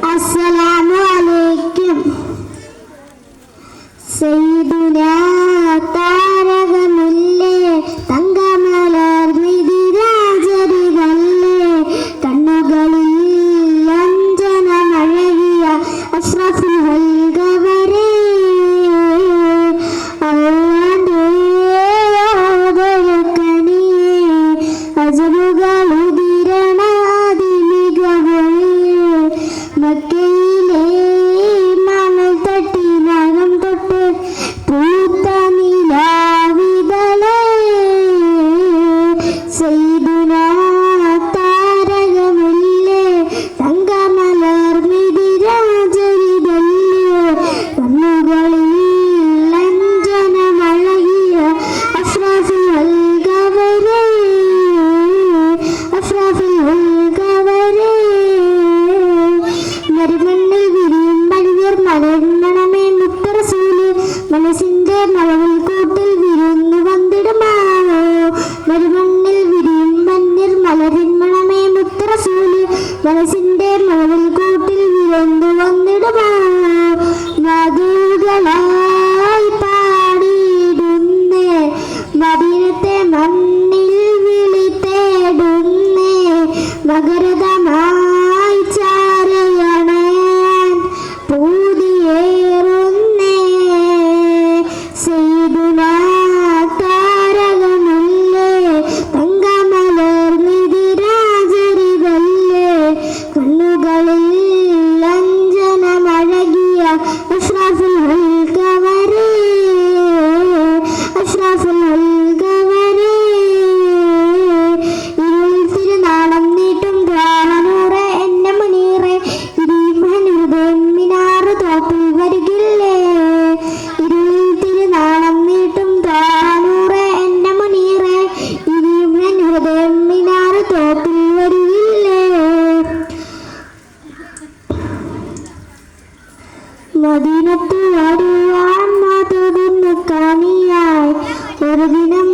अस्सलामु अलैकुम സയ്യിദുനാ താരകമുല്ലേ തങ്കമലർന്നിതിരാജരിതല്ലേ കണ്ണുകളിൽ അഞ്ജനമഴകിയ അഷ്റഫുൽ ഹൽഗവരേ അള്ളാന്റെ അജബുകളുതിരണാതി മികവൊഴിയേ മക്കയിലെ മണൽ തട്ടിനകം തൊട്ട് പൂത്ത നിലാവിതളേ സയ്യിദുനാ താരകമുല്ലേ തങ്കമലർന്നിതിരാജരിതല്ലേ കണ്ണുകളിൽ അഞ്ജനമഴകിയ അഷ്റഫുൽ ഹൽഗവരേ അഷ്റഫുൽ ഹൽഗവരേ മരുമണ്ണിൽ വിരിയും മണിയർ മലർമണമേ മുത്തറസൂല് മനസ്സിന്റെ മഴവിൽ കൂട്ടിൽ വിരുന്നു വന്നിടുമാവോ മരുമണ്ണിൽ വിരിയും മഞ്ഞർ മലരിൻ മണമേ മുത്തറസൂല് മനസ്സിന്റെ മഴവിൽ കൂട്ടിൽ വിരുന്നു വന്നിടുമാവോ മധുകളായി പാടിയിടുന്നേ മദീനത്തെ മണ്ണിൽ വിളി തേടുന്നേ മകരതമായി ചാരയണയാൻ പൂതിയേറുന്നേ സയ്യിദുനാ താരകമുല്ലേ തങ്കമലർന്നിതിരാജരിതല്ലേ കണ്ണുകളിൽ അഞ്ജനമഴകിയ അഷ്റഫുൽ ഹൽഗവരേ അഷ്റഫുൽ ഹൽഗവരേ ഇരുളിൽ തിരുനാളം നീട്ടും ദ്വാരനൂറെ എന്നെ മുനീറെ ഇരിമഹൃദയം മിനാറ് തോപ്പിൽ വരികില്ലേ ഇരുളിൽ തിരുനാളം നീട്ടും ദ്വാരനൂറെ എന്നെ മുനീറെ ഇരിമഹൃദയം മിനാറ് തോപ്പിൽ വരികില്ലേ മദീനത്ത് വരുവാൻ മാതുകുന്നു കാണിയായി ഒരു ദിനം